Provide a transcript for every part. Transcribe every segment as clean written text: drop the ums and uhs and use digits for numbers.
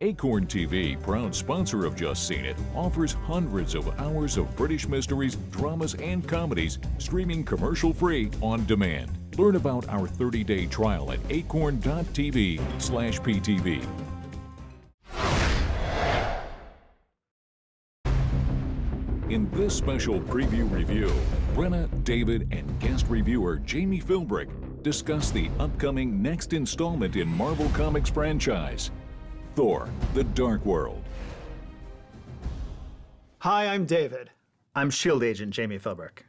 Acorn TV, proud sponsor of Just Seen It, offers hundreds of hours of British mysteries, dramas, and comedies streaming commercial-free on demand. Learn about our 30-day trial at acorn.tv/PTV. In this special preview review, Brenna, David, and guest reviewer Jami Philbrick discuss the upcoming next installment in Marvel Comics franchise, Thor: The Dark World. Hi, I'm David. I'm S.H.I.E.L.D. agent Jami Philbrick.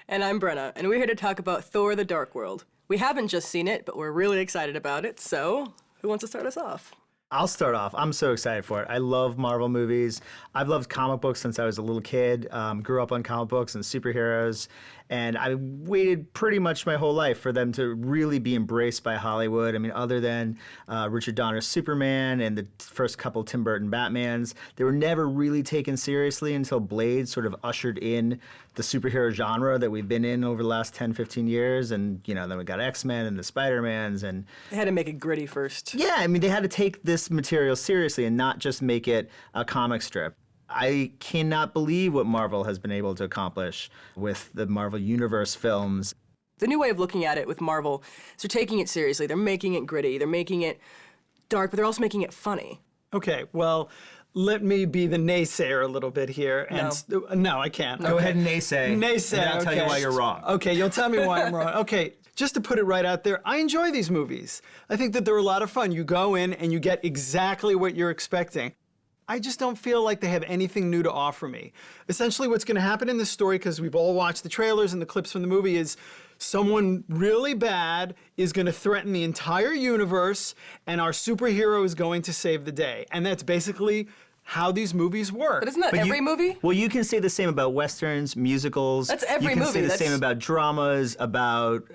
And I'm Brenna, and we're here to talk about Thor: The Dark World. We haven't just seen it, but we're really excited about it, so who wants to start us off? I'll start off. I'm so excited for it. I love Marvel movies. I've loved comic books since I was a little kid. Grew up on comic books and superheroes. And I waited pretty much my whole life for them to really be embraced by Hollywood. I mean, other than Richard Donner's Superman and the first couple Tim Burton Batmans, they were never really taken seriously until Blade sort of ushered in the superhero genre that we've been in over the last 10, 15 years. And, you know, then we got X-Men and the Spider-Mans. And they had to make it gritty first. Yeah, I mean, they had to take this material seriously and not just make it a comic strip. I cannot believe what Marvel has been able to accomplish with the Marvel Universe films. The new way of looking at it with Marvel is they're taking it seriously. They're making it gritty. They're making it dark, but they're also making it funny. Okay, well, let me be the naysayer a little bit here. No, I can't. Go ahead and naysay. Naysay, and I'll tell you why you're wrong. Okay, you'll tell me why I'm wrong. Okay, just to put it right out there, I enjoy these movies. I think that they're a lot of fun. You go in and you get exactly what you're expecting. I just don't feel like they have anything new to offer me. Essentially what's going to happen in this story, because we've all watched the trailers and the clips from the movie, is someone really bad is going to threaten the entire universe, and our superhero is going to save the day. And that's basically how these movies work. But isn't that every movie? Well, you can say the same about westerns, musicals. That's every movie. You can say the same about dramas, about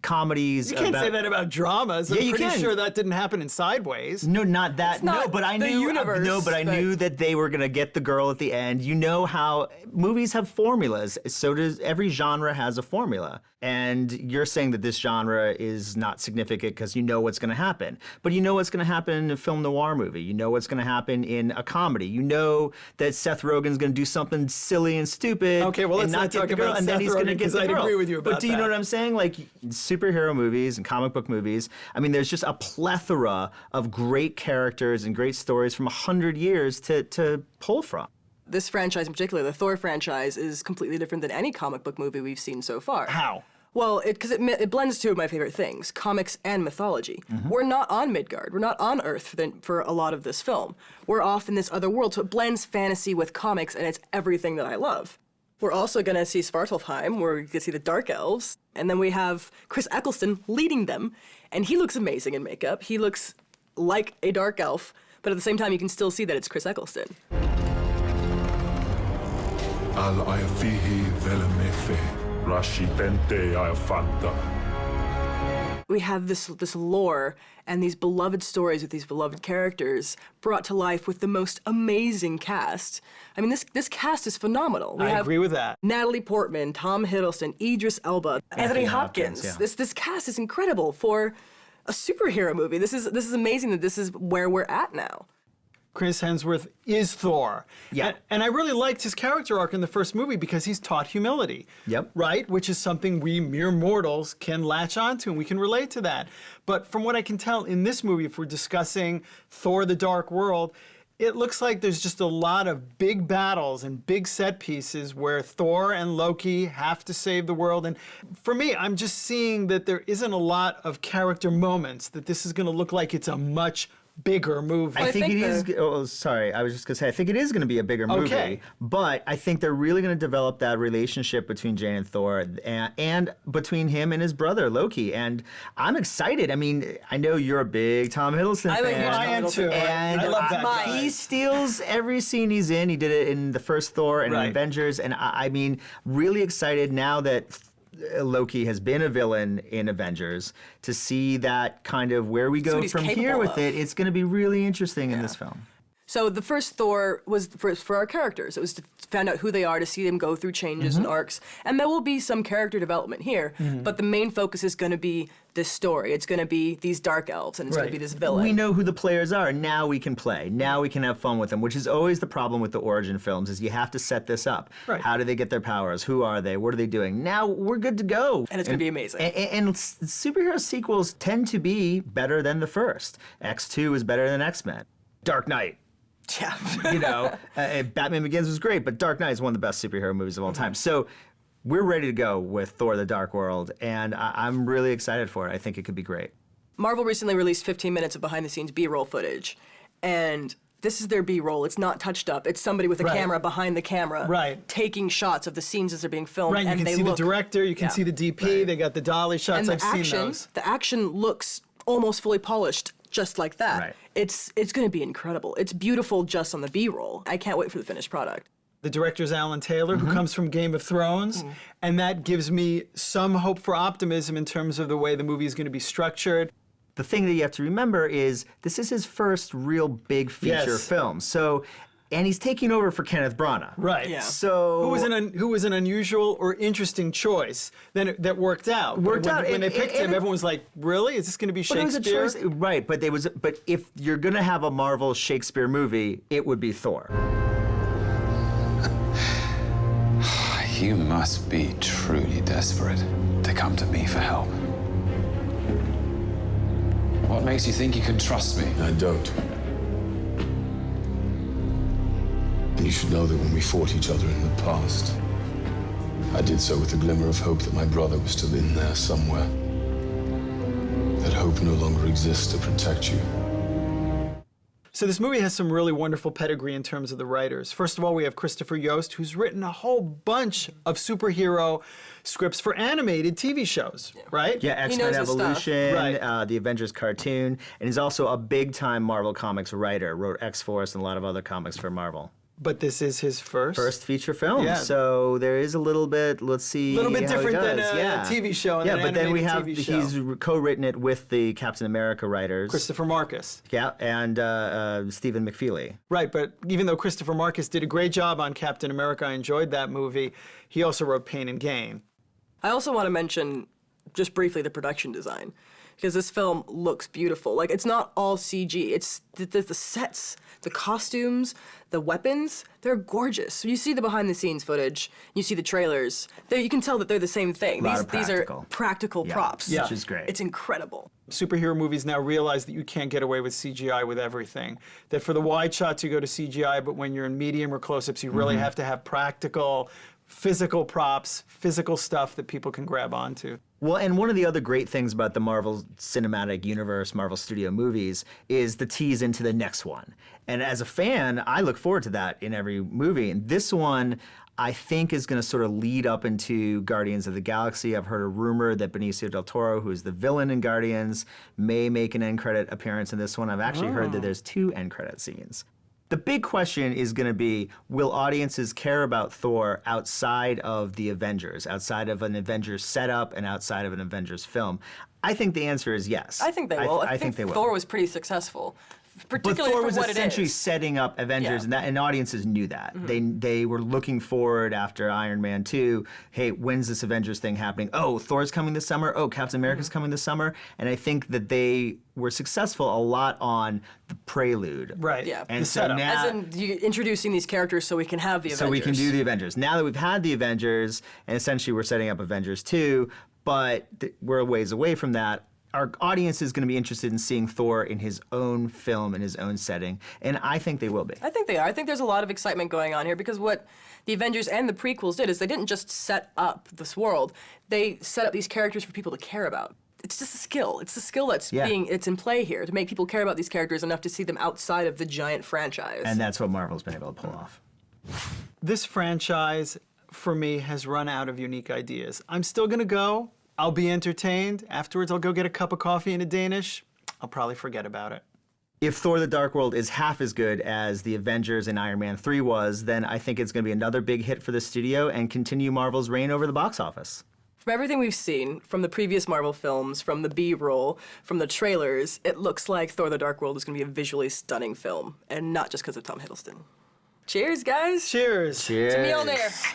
comedies. You can't say that about dramas. Yeah, I'm you pretty can. sure that didn't happen in Sideways. No, not that. It's not no, but I the knew. universe, no, but I knew that they were gonna get the girl at the end. You know how movies have formulas. So does every genre has a formula. And you're saying that this genre is not significant because you know what's going to happen. But you know what's going to happen in a film noir movie. You know what's going to happen in a comedy. You know that Seth Rogen's going to do something silly and stupid. Okay, well, let's not talk about Seth Rogen because I'd agree with you about that. But do you know what I'm saying? Like superhero movies and comic book movies, I mean, there's just a plethora of great characters and great stories from 100 years to pull from. This franchise in particular, the Thor franchise, is completely different than any comic book movie we've seen so far. How? Well, because it blends two of my favorite things, comics and mythology. We're not on Midgard. We're not on Earth for a lot of this film. We're off in this other world, so it blends fantasy with comics, and it's everything that I love. We're also going to see Svartalfheim, where we get to see the Dark Elves, and then we have Chris Eccleston leading them, and he looks amazing in makeup. He looks like a Dark Elf, but at the same time, you can still see that it's Chris Eccleston. We have this lore and these beloved stories with these beloved characters brought to life with the most amazing cast. I mean, this cast is phenomenal. I agree with that. Natalie Portman, Tom Hiddleston, Idris Elba, Anthony Hopkins. yeah. This cast is incredible for a superhero movie. This is amazing that this is where we're at now. Chris Hemsworth is Thor. Yeah. And I really liked his character arc in the first movie because he's taught humility. Yep. Right? Which is something we mere mortals can latch onto, and we can relate to that. But from what I can tell in this movie, if we're discussing Thor: The Dark World, it looks like there's just a lot of big battles and big set pieces where Thor and Loki have to save the world. And for me, I'm just seeing that there isn't a lot of character moments, that this is going to look like it's a much bigger movie. Well, I think it is. the- Oh, sorry. I was just gonna say. I think it is gonna be a bigger movie. Okay. But I think they're really gonna develop that relationship between Jane and Thor, and between him and his brother Loki. And I'm excited. I mean, I know you're a big Tom Hiddleston I'm a huge fan. Tom I am Hiddleston too. fan. I love that Mine. guy. He steals every scene he's in. He did it in the first Thor and in Right. Avengers. And I mean, really excited now that Loki has been a villain in Avengers to see that kind of where we what go he's from here capable with of. it. It's going to be really interesting in this film. So the first Thor was for our characters. It was to find out who they are, to see them go through changes and arcs. And there will be some character development here, but the main focus is going to be this story. It's going to be these dark elves, and it's going to be this villain. We know who the players are. Now we can play. Now we can have fun with them, which is always the problem with the origin films, is you have to set this up. Right. How do they get their powers? Who are they? What are they doing? Now we're good to go. And it's going to be amazing. And superhero sequels tend to be better than the first. X2 is better than X-Men. Dark Knight. Yeah. You know, Batman Begins was great, but Dark Knight is one of the best superhero movies of all time. So we're ready to go with Thor: The Dark World, and I'm really excited for it. I think it could be great. Marvel recently released 15 minutes of behind-the-scenes B-roll footage, and this is their B-roll. It's not touched up. It's somebody with a camera behind the camera taking shots of the scenes as they're being filmed. Right, you can see the director, you can see the DP, they got the dolly shots, and I've seen those. The action looks almost fully polished, just like that. Right. It's going to be incredible. It's beautiful just on the B-roll. I can't wait for the finished product. The director's Alan Taylor, who comes from Game of Thrones, and that gives me some hope for optimism in terms of the way the movie is going to be structured. The thing that you have to remember is this is his first real big feature film. So, and he's taking over for Kenneth Branagh. Right. Yeah. So Who was an unusual or interesting choice that worked out. When they picked him, everyone was like, "Really? Is this going to be Shakespeare?" But it was a choice, right? But if you're going to have a Marvel Shakespeare movie, it would be Thor. You must be truly desperate to come to me for help. What makes you think you can trust me? I don't. And you should know that when we fought each other in the past, I did so with a glimmer of hope that my brother was still in there somewhere. That hope no longer exists to protect you. So this movie has some really wonderful pedigree in terms of the writers. First of all, we have Christopher Yost, who's written a whole bunch of superhero scripts for animated TV shows, right? Yeah, X-Men knows his stuff. Evolution, the Avengers cartoon, and he's also a big-time Marvel Comics writer. Wrote X-Force and a lot of other comics for Marvel. But this is his first Feature film. Yeah. So there is a little bit, let's see. A little bit how he different than does. a TV show. And Yeah, an but then we have, animated TV show. he's co-written it with the Captain America writers. Christopher Marcus. Yeah, and Stephen McFeely. Right, but even though Christopher Marcus did a great job on Captain America, I enjoyed that movie, he also wrote Pain and Gain. I also want to mention, just briefly, the production design, because this film looks beautiful. Like, it's not all CG. It's the sets, the costumes, the weapons. They're gorgeous. So you see the behind-the-scenes footage, you see the trailers. You can tell that they're the same thing. These are practical props. Which is great. It's incredible. Superhero movies now realize that you can't get away with CGI with everything. That for the wide shots you go to CGI, but when you're in medium or close-ups, you really have to have practical, physical props, physical stuff that people can grab onto. Well, and one of the other great things about the Marvel Cinematic Universe, Marvel Studio movies, is the tease into the next one. And as a fan, I look forward to that in every movie. And this one, I think, is going to sort of lead up into Guardians of the Galaxy. I've heard a rumor that Benicio del Toro, who is the villain in Guardians, may make an end credit appearance in this one. I've actually heard that there's 2 end credit scenes. The big question is going to be, will audiences care about Thor outside of the Avengers, outside of an Avengers setup and outside of an Avengers film? I think the answer is yes. I think they will. I think they will. Thor was pretty successful, But particularly Thor for was what essentially it is. setting up Avengers, and audiences knew that. They were looking forward after Iron Man 2. Hey, when's this Avengers thing happening? Oh, Thor's coming this summer. Oh, Captain America's coming this summer. And I think that they were successful a lot on the prelude. Right. Yeah. And The so setup. now, As in introducing these characters so we can have the Avengers. so we can do the Avengers. Now that we've had the Avengers, and essentially we're setting up Avengers 2, but we're a ways away from that. Our audience is going to be interested in seeing Thor in his own film, in his own setting, and I think they will be. I think they are. I think there's a lot of excitement going on here because what the Avengers and the prequels did is they didn't just set up this world. They set up these characters for people to care about. It's just a skill. It's the skill that's it's in play here to make people care about these characters enough to see them outside of the giant franchise. And that's what Marvel's been able to pull off. This franchise, for me, has run out of unique ideas. I'm still going to go. I'll be entertained. Afterwards, I'll go get a cup of coffee and a Danish. I'll probably forget about it. If Thor: The Dark World is half as good as the Avengers and Iron Man 3 was, then I think it's going to be another big hit for the studio and continue Marvel's reign over the box office. From everything we've seen, from the previous Marvel films, from the B-roll, from the trailers, it looks like Thor: The Dark World is going to be a visually stunning film, and not just because of Tom Hiddleston. Cheers, guys! Cheers. Cheers. To Mjolnir!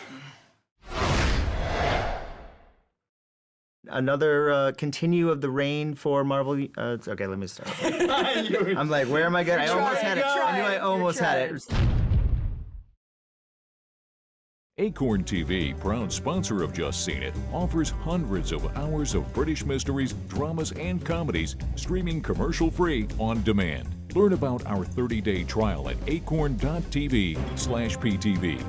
Another continue of the reign for Marvel. Okay, let me start. I'm like, where am I going? I almost had it. I knew I almost had it. Acorn TV, proud sponsor of Just Seen It, offers hundreds of hours of British mysteries, dramas, and comedies streaming commercial-free on demand. Learn about our 30-day trial at acorn.tv/PTV.